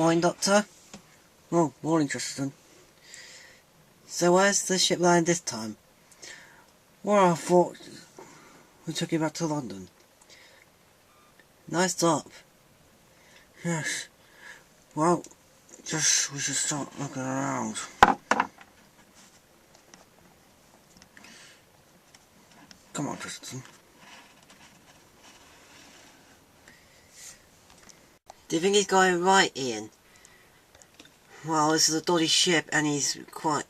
Morning, Doctor. Oh, morning, Tristan. So where's the ship lying this time? Well, I thought we took you back to London. Nice stop. Yes. Well, we should start looking around. Come on, Tristan. Do you think he's got it right, Ian? Well, this is a dodgy ship, and he's quite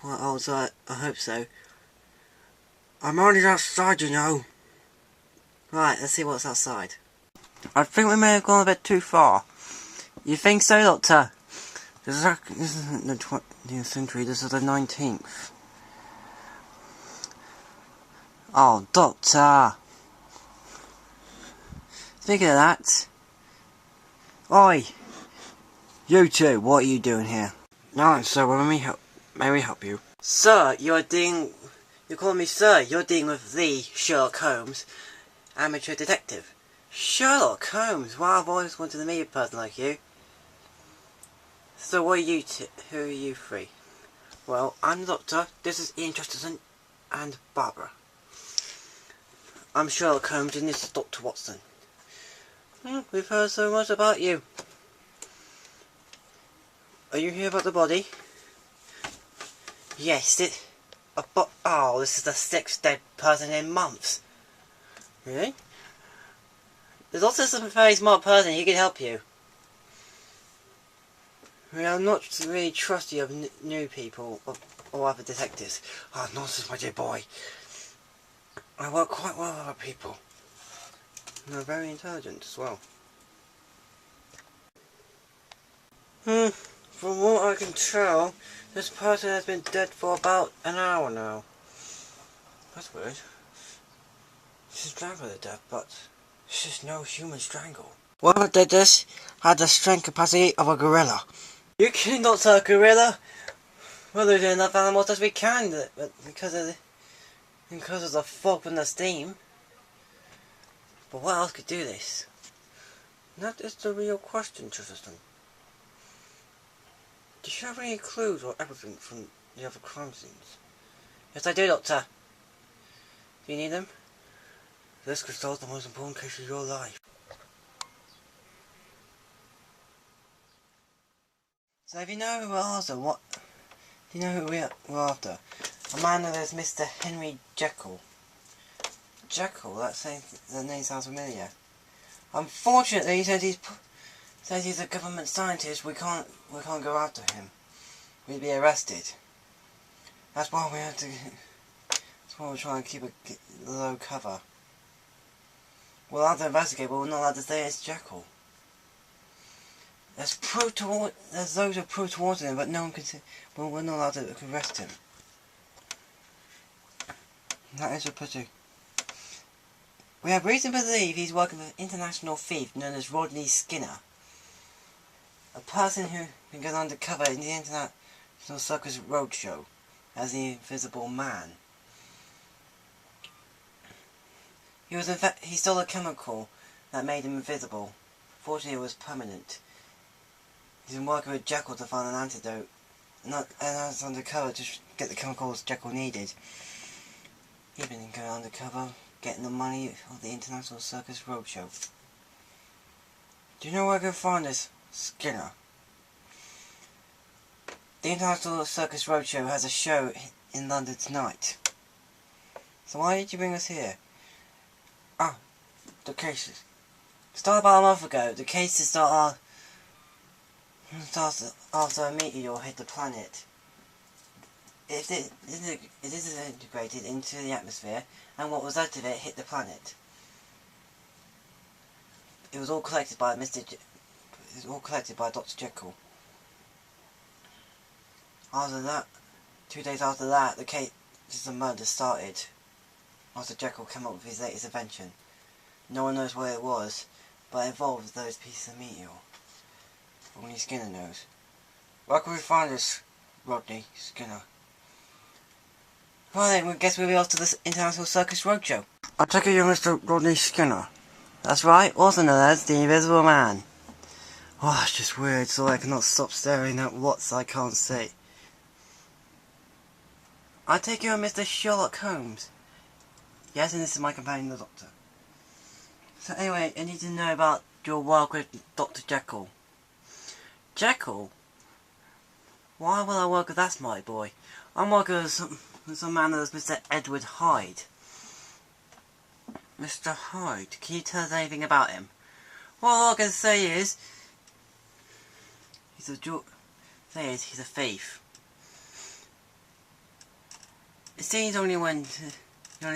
old, so I hope so. I'm only outside, you know. Right, let's see what's outside. I think we may have gone a bit too far. You think so, Doctor? This isn't the 20th century, this is the 19th. Oh, Doctor! Speaking of that... Oi! You two, what are you doing here? No, sir, may we help you? Sir, you're calling me sir, you're dealing with the Sherlock Holmes, amateur detective. Sherlock Holmes? Wow, I've always wanted to meet a person like you. So what are you who are you three? Well, I'm the Doctor, this is Ian Chesterton, and Barbara. I'm Sherlock Holmes and this is Dr. Watson. We've heard so much about you. Are you here about the body? Yes, oh, this is the 6th dead person in months. Really? There's also some very smart person, he can help you. I'm not really trusty of new people or other detectives. Oh, nonsense, my dear boy. I work quite well with other people. And they're very intelligent as well. From what I can tell, this person has been dead for about an hour now. That's weird. She's strangled to death, but this is no human strangle. Whoever did this had the strength capacity of a gorilla. You kidding, Doctor? A gorilla? We're losing enough animals as we can, but because of the fog and the steam. But what else could do this? That is the real question, Tristan. Do you have any clues or everything from the other crime scenes? Yes, I do, Doctor. Do you need them? This could solve the most important case of your life. So if you know who we're after, do you know who we're after? A man known as Mr. Henry Jekyll. Jekyll, the name sounds familiar. Unfortunately, since he's a government scientist, we can't go after him. We'd be arrested. That's why we're trying to keep a low cover. We're allowed to investigate, but we're not allowed to say it's Jekyll. There's those who prove towards him, but no one can say. Well, we're not allowed to arrest him. That is a pity. We have reason to believe he's working with an international thief known as Rodney Skinner. A person who goes undercover in the International Circus Roadshow as the Invisible Man. He stole a chemical that made him invisible. Fortunately, it was permanent. He's been working with Jekyll to find an antidote, and that's undercover to get the chemicals Jekyll needed. He's been going undercover, getting the money of the International Circus Roadshow. Do you know where I can find this Skinner? The International Circus Roadshow has a show in London tonight. So why did you bring us here? Ah, the cases. Started about a month ago. The cases started after a meteor hit the planet. It disintegrated into the atmosphere, and what was left of it hit the planet. It was all collected by Dr. Jekyll. After that, 2 days after that, the case of murder started. After Jekyll came up with his latest invention. No one knows what it was, but it involved those pieces of meteor. Only Skinner knows. Where can we find this Rodney Skinner? Well then, I guess we'll be off to the International Circus Roadshow. I take it you're Mr. Rodney Skinner. That's right, also known as the Invisible Man. Oh, it's just weird, so I cannot stop staring at what I can't see. I take you on Mr. Sherlock Holmes. Yes, and this is my companion, the Doctor. So anyway, I need to know about your work with Dr. Jekyll. Jekyll? Why will I work with that smart boy? I'm working with some man as Mr. Edward Hyde. Mr. Hyde? Can you tell us anything about him? Well, all I can say is he's a thief. It seems he only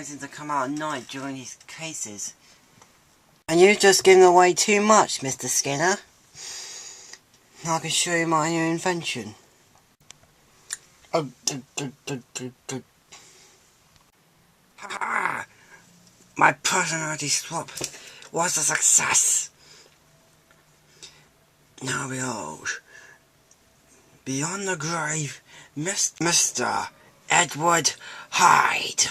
seems to come out at night during his cases. And you've just given away too much, Mr. Skinner. Now I can show you my new invention. My personality swap was a success. Now behold, beyond the grave, Mr. Edward Hyde.